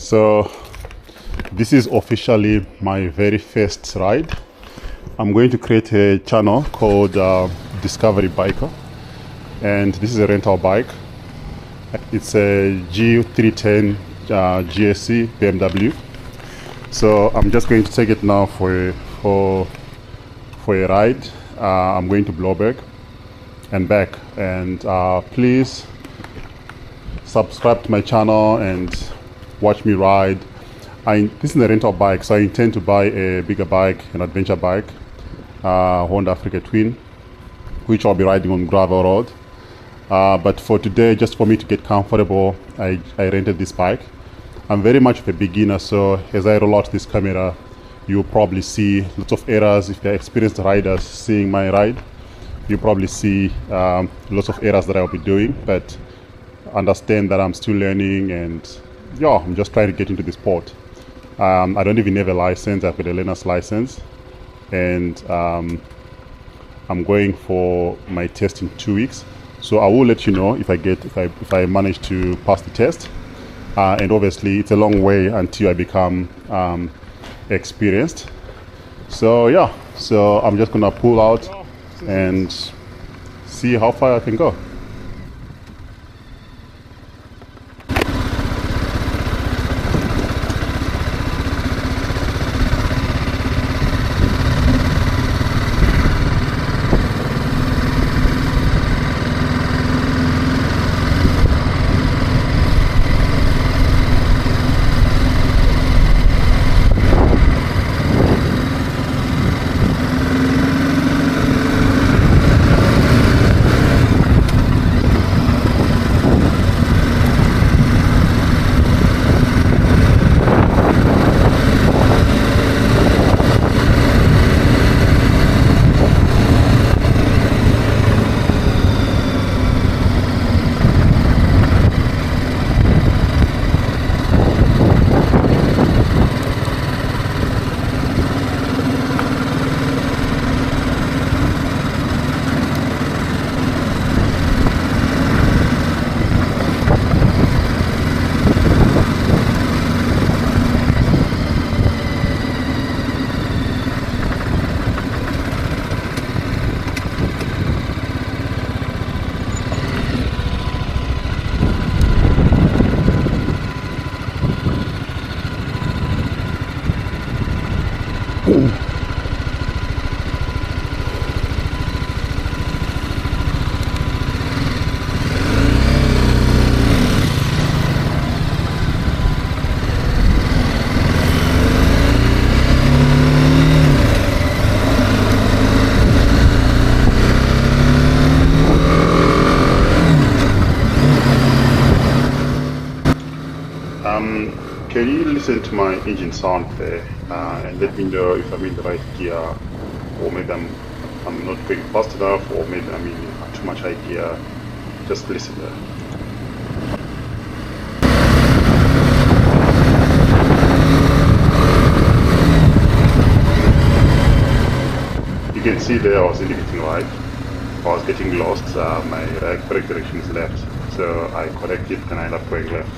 So this is officially my very first ride. I'm going to create a channel called Discovery Biker, and this is a rental bike. It's a G310 GS BMW. So I'm just going to take it now for a ride. I'm going to Blouberg and back, and please subscribe to my channel and watch me ride. This is a rental bike, so I intend to buy a bigger bike, an adventure bike, Honda Africa Twin, which I'll be riding on gravel road. But for today, just for me to get comfortable, I rented this bike. I'm very much of a beginner, so as I roll out this camera, you'll probably see lots of errors. If they're experienced riders seeing my ride, you'll probably see lots of errors that I'll be doing, but understand that I'm still learning, and yeah, I'm just trying to get into the sport. I don't even have a license. I've got a learner's license, and I'm going for my test in 2 weeks. So I will let you know if I manage to pass the test. And obviously, it's a long way until I become experienced. So yeah, so I'm just gonna pull out and see how far I can go. Can you listen to my engine sound there and let me know if I'm in the right gear, or maybe I'm not going fast enough, or maybe I'm in too much high gear? Just listen there. You can see there I was indicating right. I was getting lost. My correct direction is left, so I corrected and I ended up going left.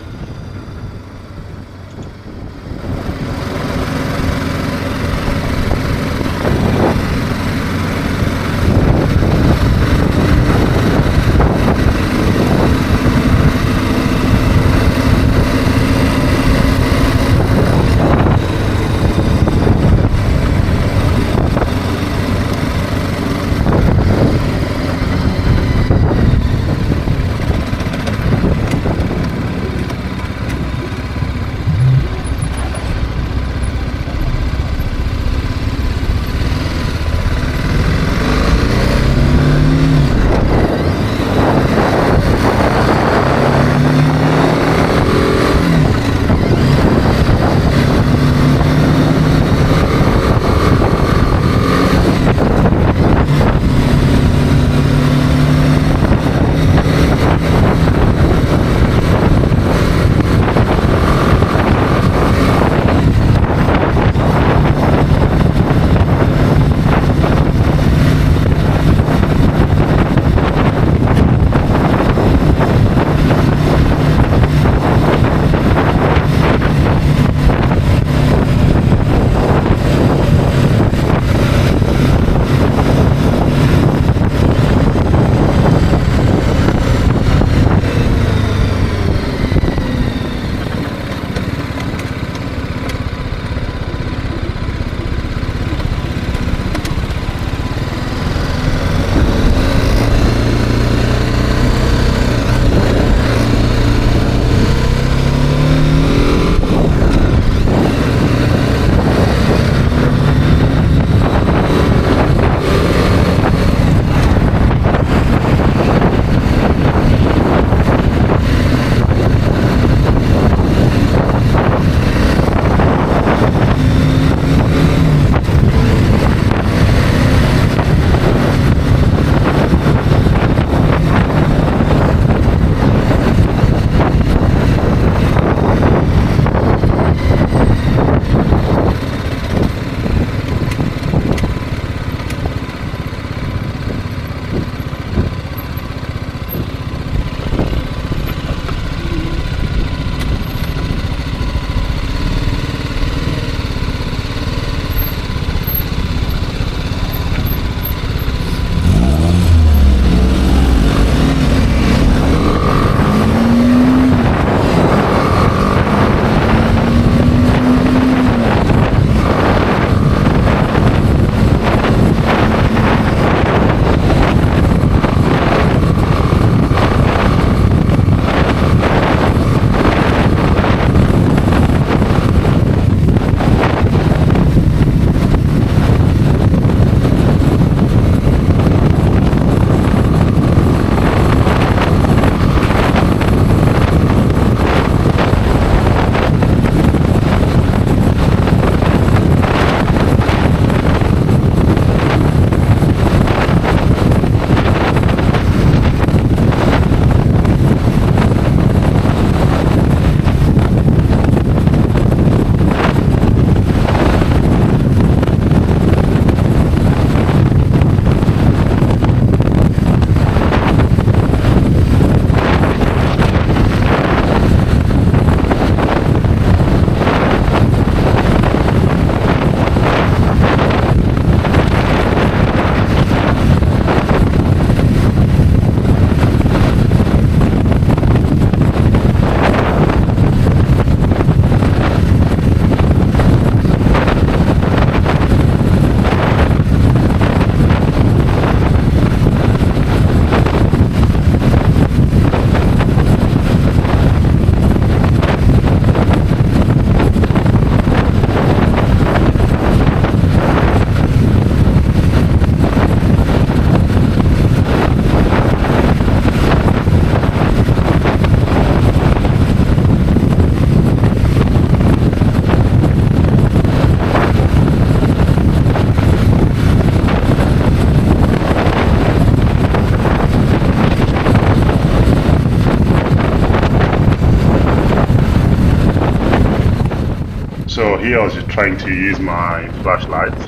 So here I was just trying to use my flashlights.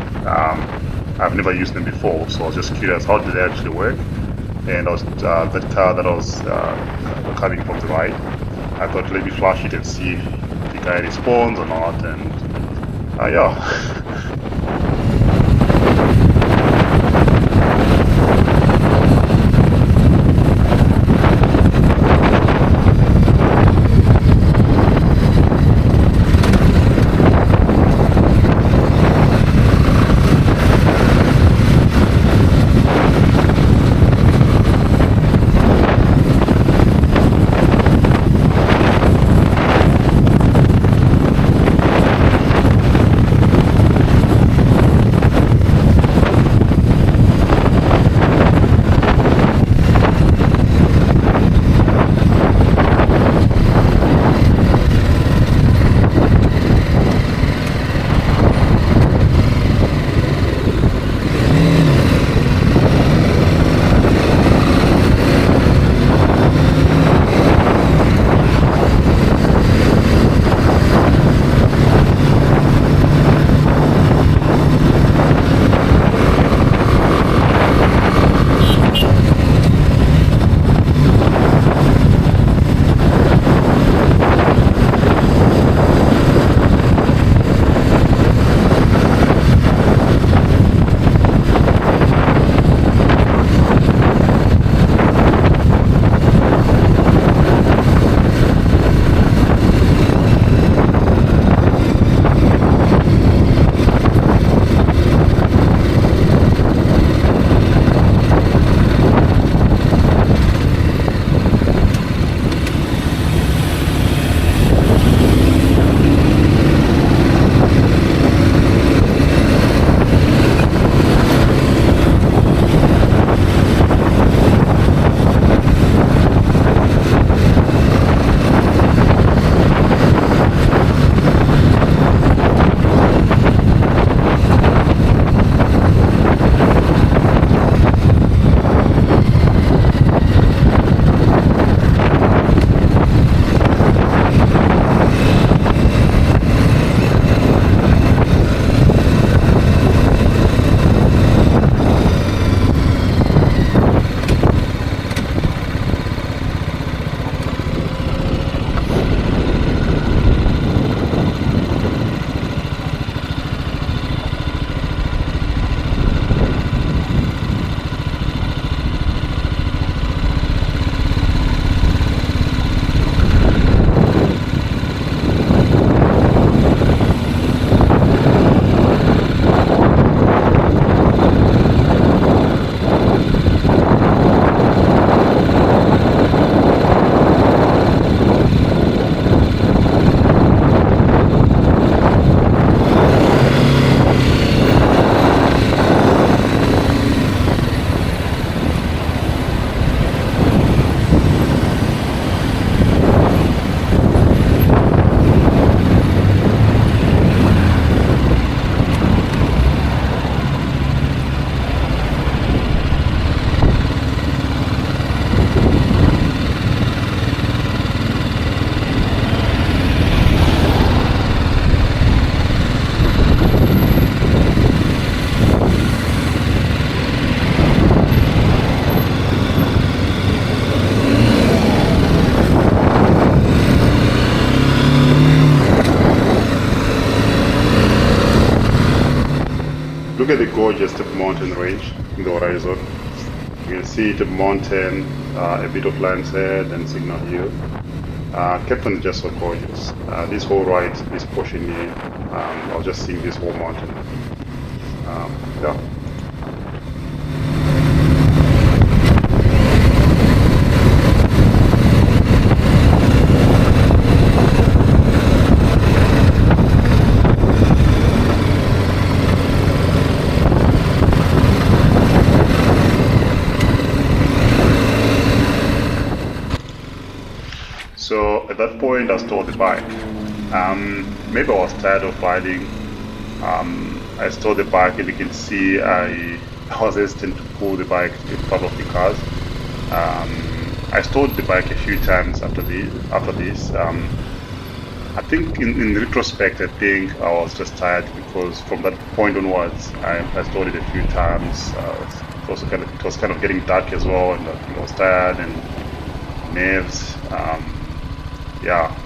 I've never used them before, so I was just curious, how did they actually work? And I was that car that I was coming from the right, I thought let me flash it and see if the guy responds or not, and yeah. Look at the gorgeous Tip Mountain range in the horizon. You can see Tip Mountain, a bit of Lion's Head and Signal Hill. Cape Town is just so gorgeous. This whole ride, this portion here, I was just seeing this whole mountain. Yeah. So at that point I stole the bike. Maybe I was tired of riding. I stole the bike, and you can see I was hesitant to pull the bike in front of the cars. I stole the bike a few times after this. I think in retrospect, I think I was just tired because from that point onwards, I stole it a few times. It was kind of getting dark as well, and I was tired and nerves. Yeah.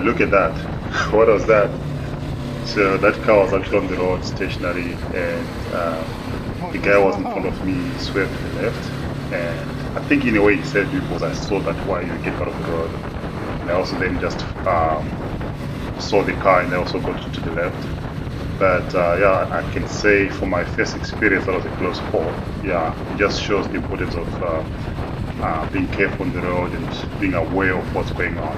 look at that. What was that? So that car was actually on the road stationary, and the guy was in front of me, swerved to the left, and I think in a way he saved me because I saw that why you get out of the road. I also then just saw the car and I also got to the left. But yeah, I can say for my first experience that was a close call. Yeah, it just shows the importance of being careful on the road and being aware of what's going on.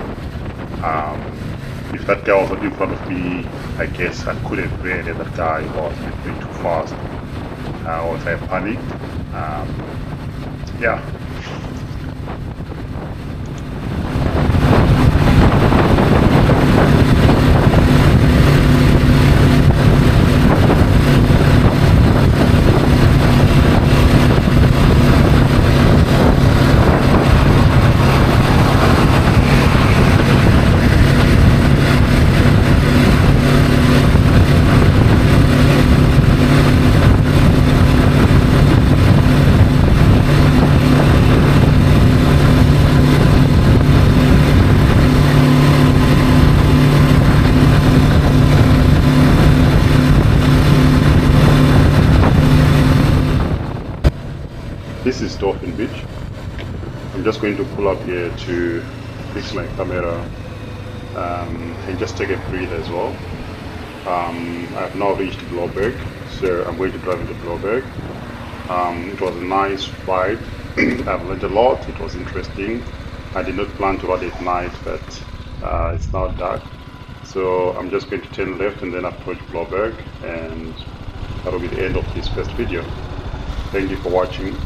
If that guy was in front of me, I guess I could have read that guy was going too fast, or if I panicked. Yeah. This is Dolphin Beach. I'm just going to pull up here to fix my camera and just take a breathe as well. I've now reached Blouberg, so I'm going to drive into Blouberg. It was a nice ride. I've learned a lot. It was interesting. I did not plan to ride at night, but it's now dark. So I'm just going to turn left and then approach Blouberg, and that will be the end of this first video. Thank you for watching.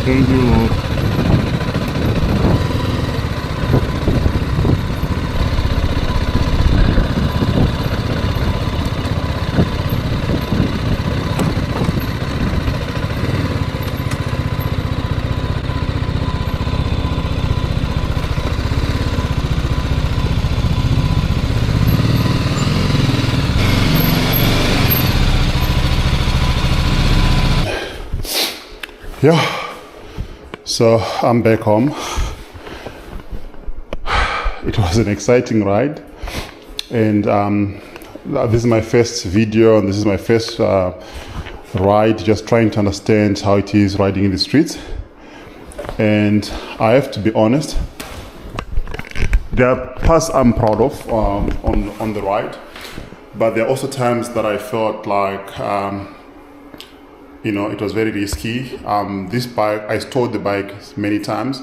Thank you, Lord. Yeah. So I'm back home. It was an exciting ride, and this is my first video and this is my first ride, just trying to understand how it is riding in the streets. And I have to be honest, there are parts I'm proud of on the ride, but there are also times that I felt like you know, it was very risky. This bike, I stalled the bike many times,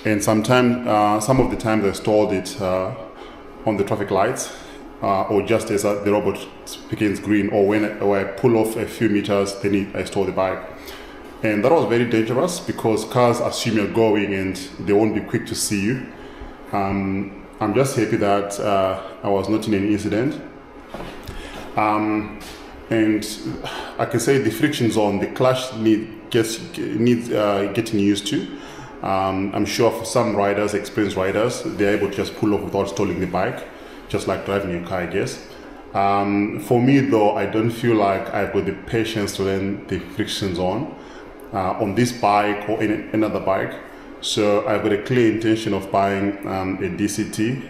and some of the times I stalled it on the traffic lights, or just as the robot begins green, or when I pull off a few meters, then I stall the bike. And that was very dangerous because cars assume you're going and they won't be quick to see you. I'm just happy that I was not in any incident. And I can say the friction zone, the clutch needs getting used to. I'm sure for some riders, experienced riders, they're able to just pull off without stalling the bike, just like driving your car, I guess. For me though, I don't feel like I've got the patience to learn the friction zone on this bike or in another bike. So I've got a clear intention of buying a DCT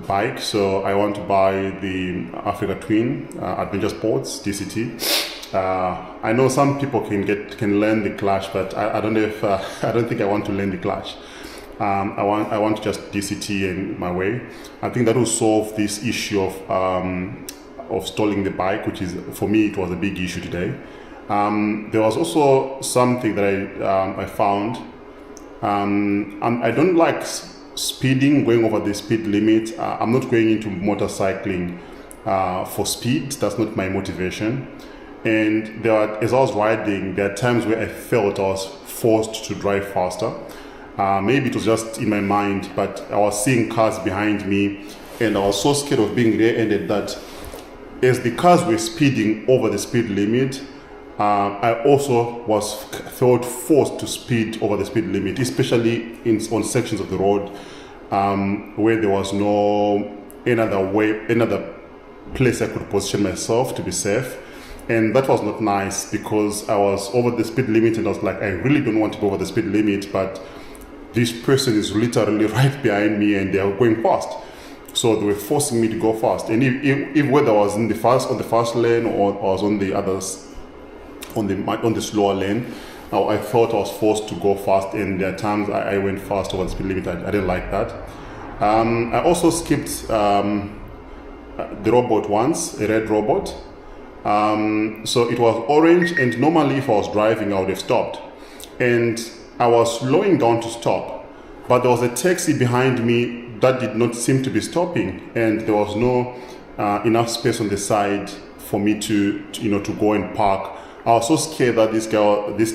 bike. So I want to buy the Africa Twin Adventure Sports DCT. I know some people can learn the clutch, but I don't know if I don't think I want to learn the clutch. I want just DCT in my way. I think that will solve this issue of stalling the bike, which is, for me, it was a big issue today. There was also something that I found. I don't like speeding, going over the speed limit. I'm not going into motorcycling for speed. That's not my motivation. And as I was riding, there are times where I felt I was forced to drive faster. Maybe it was just in my mind, but I was seeing cars behind me, and I was so scared of being rear-ended that as the cars were speeding over the speed limit, I also felt forced to speed over the speed limit, especially on sections of the road where there was no another place I could position myself to be safe. And that was not nice, because I was over the speed limit and I was like, I really don't want to go over the speed limit, but this person is literally right behind me and they are going fast. So they were forcing me to go fast. And if whether I was on the fast lane or I was on the others, on the slower lane, I felt I was forced to go fast, and there are times I went fast over the speed limit. I didn't like that. I also skipped the robot once, a red robot. So it was orange, and normally if I was driving, I would have stopped. And I was slowing down to stop, but there was a taxi behind me that did not seem to be stopping, and there was no enough space on the side for me to go and park. I was so scared that this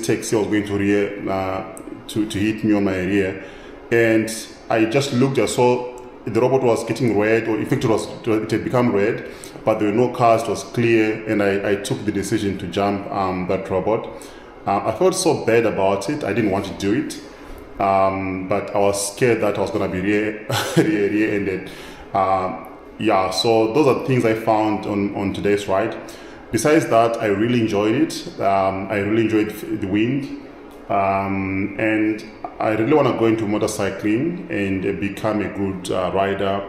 taxi was going to hit me on my rear, and I just looked. I saw the robot was getting red, or in fact it had become red, but there were no cars. It was clear, and I took the decision to jump that robot. I felt so bad about it. I didn't want to do it, but I was scared that I was going to be rear-ended. Yeah, so those are things I found on today's ride. Besides that, I really enjoyed it. I really enjoyed the wind, and I really want to go into motorcycling and become a good rider.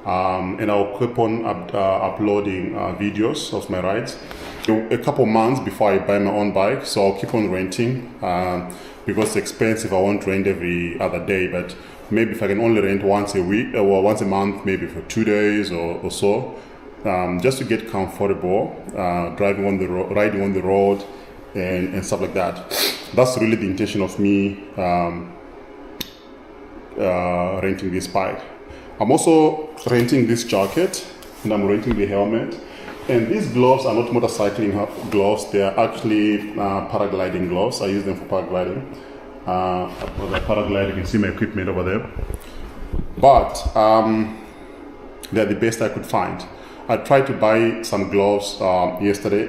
And I'll keep on uploading videos of my rides. A couple months before I buy my own bike, so I'll keep on renting because it's expensive. I won't rent every other day, but maybe if I can only rent once a week or once a month, maybe for 2 days or so, just to get comfortable riding on the road and stuff like that. That's really the intention of me renting this bike. I'm also renting this jacket, and I'm renting the helmet. And these gloves are not motorcycling gloves. They are actually paragliding gloves. I use them for paragliding. For the paragliding, you can see my equipment over there. But they're the best I could find. I tried to buy some gloves yesterday,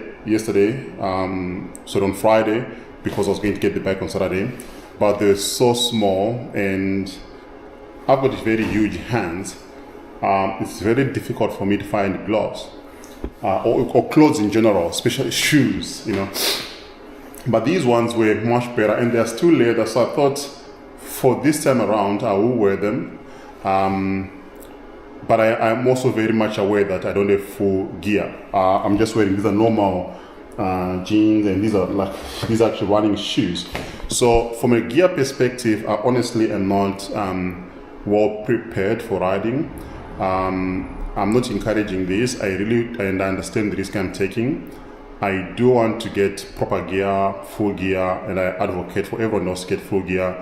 so on Friday, because I was going to get the bike on Saturday. But they're so small, and I've got very huge hands. It's very difficult for me to find gloves. Or clothes in general, especially shoes, But these ones were much better, and they're still leather, so I thought for this time around I will wear them. But I'm also very much aware that I don't have full gear. I'm just wearing these are normal jeans, and these are actually running shoes. So from a gear perspective, I honestly am not well prepared for riding. I'm not encouraging this. I understand the risk I'm taking. I do want to get proper gear, full gear, and I advocate for everyone else to get full gear.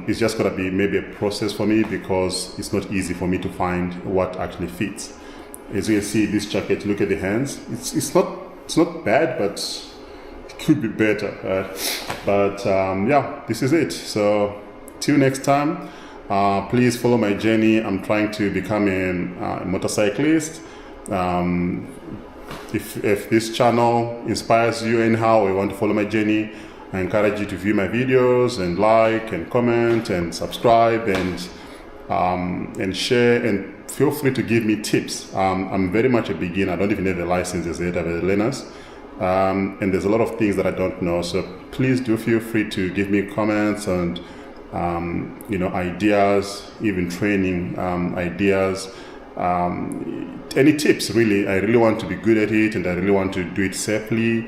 It's just gonna be maybe a process for me, because it's not easy for me to find what actually fits. As you can see, this jacket, look at the hands. It's not bad, but it could be better. But yeah, this is it. So till next time. Please follow my journey. I'm trying to become a motorcyclist. If this channel inspires you anyhow, or you want to follow my journey, I encourage you to view my videos and like and comment and subscribe and share and feel free to give me tips. I'm very much a beginner. I don't even have a license as yet. I have a learners. And there's a lot of things that I don't know. So please do feel free to give me comments and, ideas, even training ideas. Any tips, really. I really want to be good at it and I really want to do it safely.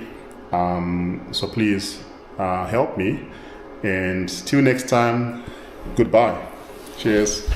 So please help me. And till next time, goodbye. Cheers.